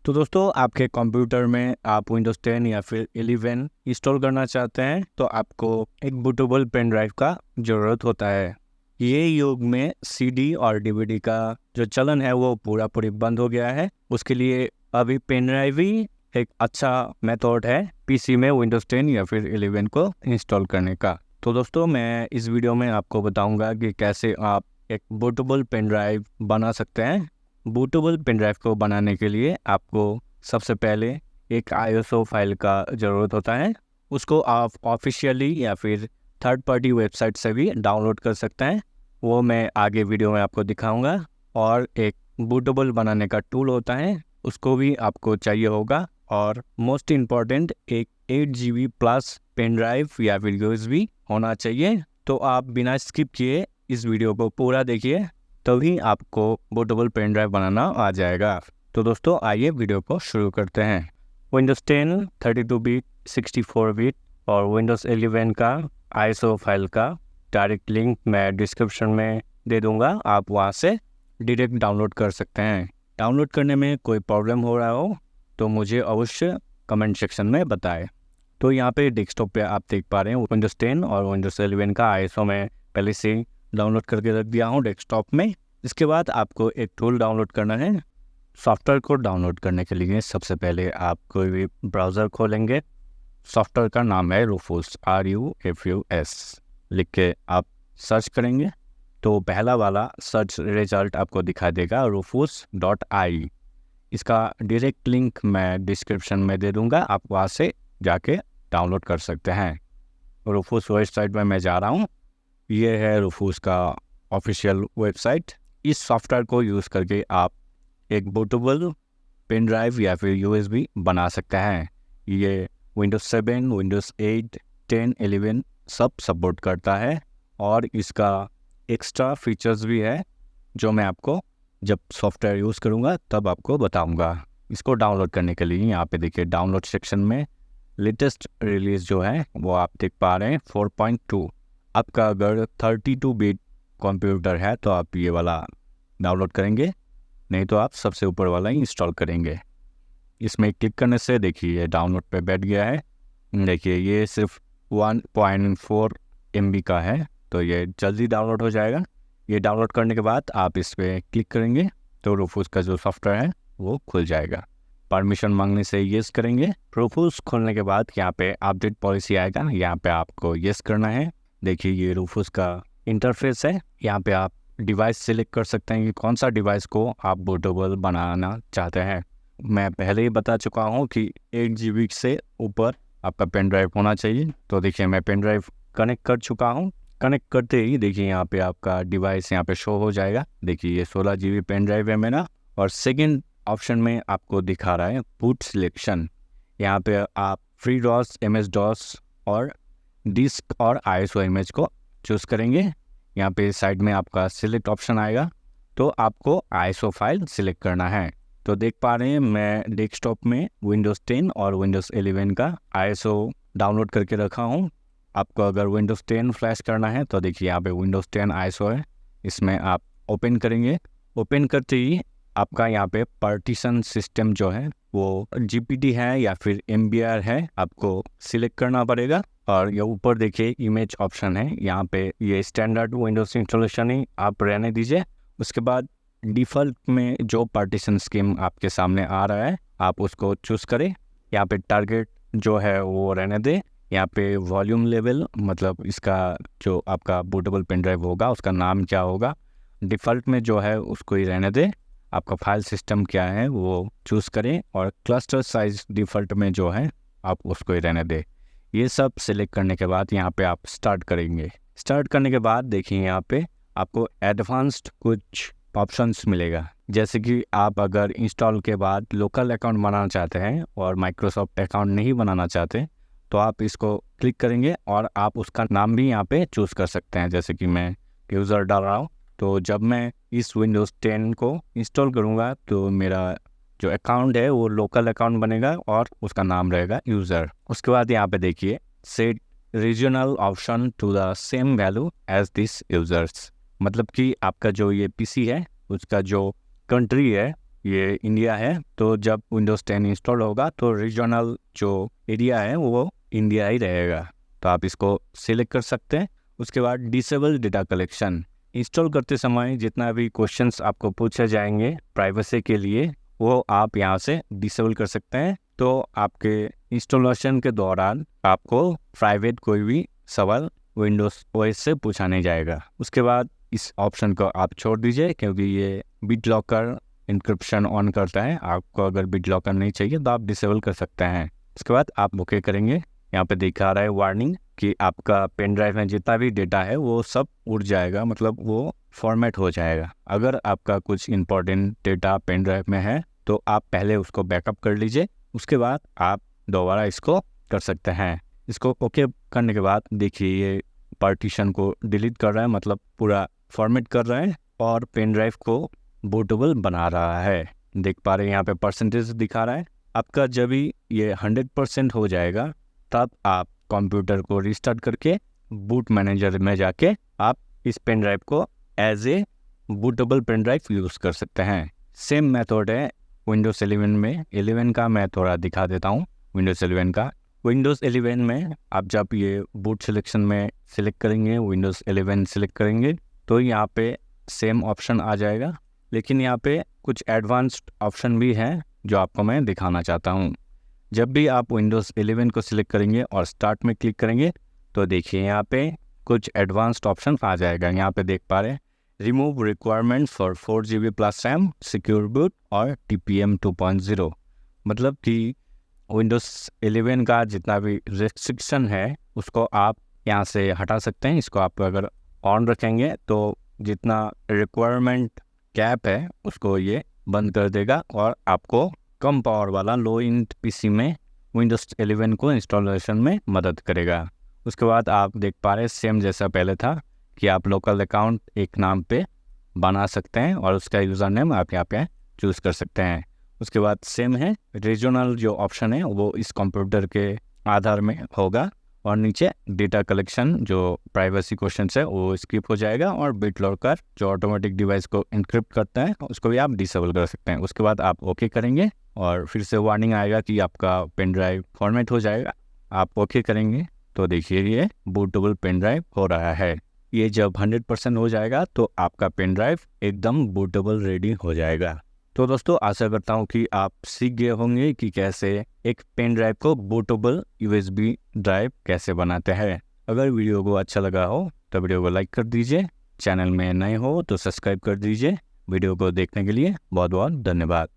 तो दोस्तों आपके कंप्यूटर में आप विंडोज़ 10 या फिर 11 इंस्टॉल करना चाहते हैं तो आपको एक बूटेबल पेन ड्राइव का ज़रूरत होता है। ये युग में सीडी और डीवीडी का जो चलन है वो पूरी बंद हो गया है। उसके लिए अभी पेन ड्राइव ही एक अच्छा मेथड है पीसी में विंडोज़ 10 या फिर 11 को इंस्टॉल करने का। तो दोस्तों मैं इस वीडियो में आपको बताऊंगा कि कैसे आप एक बूटेबल पेन ड्राइव बना सकते हैं। बूटेबल पेन ड्राइव को बनाने के लिए आपको सबसे पहले एक ISO फाइल का ज़रूरत होता है। उसको आप ऑफिशियली या फिर थर्ड पार्टी वेबसाइट से भी डाउनलोड कर सकते हैं, वो मैं आगे वीडियो में आपको दिखाऊंगा। और एक बूटेबल बनाने का टूल होता है, उसको भी आपको चाहिए होगा। और मोस्ट इम्पॉर्टेंट एक 8 GB प्लस पेन ड्राइव या फिर USB होना चाहिए। तो आप बिना स्किप किए इस वीडियो को पूरा देखिए, तभी आपको बूटेबल पेन ड्राइव बनाना आ जाएगा। तो दोस्तों आइए वीडियो को शुरू करते हैं। विंडोज़ 10 32 बिट 64 बिट और विंडोज़ 11 का ISO फाइल का डायरेक्ट लिंक मैं डिस्क्रिप्शन में दे दूंगा, आप वहां से डायरेक्ट डाउनलोड कर सकते हैं। डाउनलोड करने में कोई प्रॉब्लम हो रहा हो तो मुझे अवश्य कमेंट सेक्शन में बताएं। तो यहाँ पे डेस्कटॉप पे आप देख पा रहे हैं विंडोज़ 10 और विंडोज़ 11 का ISO में पहले से डाउनलोड करके रख दिया हूँ डेस्कटॉप में। इसके बाद आपको एक टूल डाउनलोड करना है। सॉफ्टवेयर को डाउनलोड करने के लिए सबसे पहले आप कोई भी ब्राउज़र खोलेंगे। सॉफ्टवेयर का नाम है रूफूस, RUFUS लिख के आप सर्च करेंगे तो पहला वाला सर्च रिजल्ट आपको दिखा देगा rufus.ie। इसका डायरेक्ट लिंक मैं डिस्क्रिप्शन में दे दूंगा, आप वहाँ से जाके डाउनलोड कर सकते हैं। रूफूस वेबसाइट में मैं जा रहा हूँ। ये है रूफूस का ऑफिशियल वेबसाइट। इस सॉफ्टवेयर को यूज़ करके आप एक बूटेबल पेन ड्राइव या फिर USB बना सकते हैं। ये विंडोज़ 7, विंडोज़ 8, 10, 11 सब सपोर्ट करता है और इसका एक्स्ट्रा फीचर्स भी है जो मैं आपको जब सॉफ्टवेयर यूज़ करूँगा तब आपको बताऊँगा। इसको डाउनलोड करने के लिए यहाँ पे देखिए डाउनलोड सेक्शन में लेटेस्ट रिलीज़ जो है वो आप देख पा रहे हैं 4.2। आपका अगर 32 बिट कंप्यूटर है तो आप ये वाला डाउनलोड करेंगे, नहीं तो आप सबसे ऊपर वाला ही इंस्टॉल करेंगे। इसमें क्लिक करने से देखिए ये डाउनलोड पे बैठ गया है। देखिए ये सिर्फ 1.4 MB का है तो ये जल्दी डाउनलोड हो जाएगा। ये डाउनलोड करने के बाद आप इस पर क्लिक करेंगे तो रूफूस का जो सॉफ्टवेयर है वो खुल जाएगा। परमिशन मांगने से येस करेंगे। रूफूस खोलने के बाद यहाँ पे अपडेट पॉलिसी आएगा, यहाँ पे आपको येस करना है। देखिए ये रूफूस का इंटरफेस है। यहाँ पे आप डिवाइस सिलेक्ट कर सकते हैं कि कौन सा डिवाइस को आप बूटेबल बनाना चाहते हैं। मैं पहले ही बता चुका हूँ कि 8 GB से ऊपर आपका पेन ड्राइव होना चाहिए। तो देखिए मैं पेन ड्राइव कनेक्ट कर चुका हूँ। कनेक्ट करते ही देखिए यहाँ पे आपका डिवाइस यहाँ पे शो हो जाएगा। देखिए ये 16 GB पेन ड्राइव है मेरा। और सेकेंड ऑप्शन में आपको दिखा रहा है बूट सिलेक्शन। यहाँ पे आप फ्री डॉस, MS DOS और डिस्क और ISO इमेज को चूज़ करेंगे। यहाँ पे साइड में आपका सिलेक्ट ऑप्शन आएगा तो आपको ISO फाइल सिलेक्ट करना है। तो देख पा रहे हैं मैं डेस्कटॉप में विंडोज़ 10 और विंडोज़ 11 का ISO डाउनलोड करके रखा हूँ। आपको अगर विंडोज़ 10 फ्लैश करना है तो देखिए यहाँ पे विंडोज़ 10 ISO है, इसमें आप ओपन करेंगे। ओपन करते ही आपका यहाँ पे पार्टीशन सिस्टम जो है वो GPT है या फिर MBR है, आपको सिलेक्ट करना पड़ेगा। और ये ऊपर देखिए इमेज ऑप्शन है, यहाँ पे ये स्टैंडर्ड विंडोज़ इंस्टॉलेशन ही आप रहने दीजिए। उसके बाद डिफ़ॉल्ट में जो पार्टीशन स्कीम आपके सामने आ रहा है आप उसको चूज़ करें। यहाँ पे टारगेट जो है वो रहने दें। यहाँ पे वॉल्यूम लेवल मतलब इसका जो आपका बूटेबल पेन ड्राइव होगा उसका नाम क्या होगा, डिफ़ॉल्ट में जो है उसको ही रहने दें। आपका फाइल सिस्टम क्या है वो चूज़ करें और क्लस्टर साइज डिफ़ॉल्ट में जो है आप उसको ही रहने दें। ये सब सिलेक्ट करने के बाद यहाँ पे आप स्टार्ट करेंगे। स्टार्ट करने के बाद देखिए यहाँ पे आपको एडवांस्ड कुछ ऑप्शंस मिलेगा, जैसे कि आप अगर इंस्टॉल के बाद लोकल अकाउंट बनाना चाहते हैं और माइक्रोसॉफ्ट अकाउंट नहीं बनाना चाहते तो आप इसको क्लिक करेंगे और आप उसका नाम भी यहाँ पे चूज़ कर सकते हैं। जैसे कि मैं यूज़र डाल रहा हूँ, तो जब मैं इस विंडोज़ 10 को इंस्टॉल करूँगा तो मेरा जो अकाउंट है वो लोकल अकाउंट बनेगा और उसका नाम रहेगा यूज़र। उसके बाद यहाँ पे देखिए set regional option to the same value as this users, मतलब कि आपका जो ये PC है उसका जो कंट्री है ये इंडिया है, तो जब विंडोज़ 10 इंस्टॉल होगा तो रीजनल जो एरिया है वो इंडिया ही रहेगा। तो आप इसको सिलेक्ट कर सकते हैं। उसके बाद डिसेबल डेटा कलेक्शन, इंस्टॉल करते समय जितना भी क्वेश्चंस आपको पूछे जाएंगे प्राइवेसी के लिए, वो आप यहाँ से डिसेबल कर सकते हैं। तो आपके इंस्टॉलेशन के दौरान आपको प्राइवेट कोई भी सवाल विंडोज़ ओएस से पूछा नहीं जाएगा। उसके बाद इस ऑप्शन को आप छोड़ दीजिए, क्योंकि ये BitLocker इंक्रिप्शन ऑन करता है। आपको अगर BitLocker नहीं चाहिए तो आप डिसेबल कर सकते हैं। उसके बाद आप ओके करेंगे। यहाँ पे दिखा रहा है वार्निंग कि आपका पेन ड्राइव में जितना भी डेटा है वो सब उड़ जाएगा, मतलब वो फॉर्मेट हो जाएगा। अगर आपका कुछ इंपॉर्टेंट डेटा पेन ड्राइव में है तो आप पहले उसको बैकअप कर लीजिए, उसके बाद आप दोबारा इसको कर सकते हैं। इसको ओके करने के बाद देखिए ये पार्टीशन को डिलीट कर रहा है, मतलब पूरा फॉर्मेट कर रहा है और पेन ड्राइव को बूटेबल बना रहा है। देख पा रहे हैं यहाँ पे परसेंटेज दिखा रहा है। आपका जब भी ये 100% हो जाएगा तब आप कंप्यूटर को रिस्टार्ट करके बूट मैनेजर में जाके आप इस पेन ड्राइव को as a bootable pen drive use कर सकते हैं। सेम मेथड है विंडोज़ 11 में। 11 का मैं थोड़ा दिखा देता हूँ। विंडोज़ 11 का, विंडोज़ 11 में आप जब ये बूट सिलेक्शन में सिलेक्ट करेंगे, विंडोज़ 11 सिलेक्ट करेंगे तो यहाँ पे सेम ऑप्शन आ जाएगा, लेकिन यहाँ पे कुछ एडवांस्ड ऑप्शन भी हैं जो आपको मैं दिखाना चाहता हूँ। जब भी आप विंडोज़ 11 को सिलेक्ट करेंगे और स्टार्ट में क्लिक करेंगे तो देखिए यहाँ पे कुछ एडवांस्ड ऑप्शन आ जाएगा। यहाँ पे देख पा रहे हैं remove requirement for 4GB plus RAM, secure boot और TPM 2.0, मतलब कि विंडोज़ 11 का जितना भी रेस्ट्रिक्शन है उसको आप यहाँ से हटा सकते हैं। इसको आप अगर ऑन रखेंगे तो जितना रिक्वायरमेंट कैप है उसको ये बंद कर देगा और आपको कम पावर वाला लो एंड PC में विंडोज़ 11 को इंस्टॉलेशन में मदद करेगा। उसके बाद आप देख पा रहे हैं सेम जैसा पहले था कि आप लोकल अकाउंट एक नाम पे बना सकते हैं और उसका यूज़र नेम आप यहाँ पे चूज़ कर सकते हैं। उसके बाद सेम है रीजनल जो ऑप्शन है वो इस कंप्यूटर के आधार में होगा और नीचे डेटा कलेक्शन जो प्राइवेसी क्वेश्चन है वो स्किप हो जाएगा और BitLocker जो ऑटोमेटिक डिवाइस को इनक्रिप्ट करता है उसको भी आप डिसेबल कर सकते हैं। उसके बाद आप ओके करेंगे और फिर से वार्निंग आएगा कि आपका पेन ड्राइव फॉर्मेट हो जाएगा। आप ओके करेंगे तो देखिए ये बूटेबल पेन ड्राइव हो रहा है। ये जब 100% हो जाएगा तो आपका पेन ड्राइव एकदम बूटेबल रेडी हो जाएगा। तो दोस्तों आशा करता हूँ कि आप सीख गए होंगे कि कैसे एक पेन ड्राइव को बूटेबल USB ड्राइव कैसे बनाते हैं। अगर वीडियो को अच्छा लगा हो तो वीडियो को लाइक कर दीजिए, चैनल में नए हो तो सब्सक्राइब कर दीजिए। वीडियो को देखने के लिए बहुत बहुत धन्यवाद।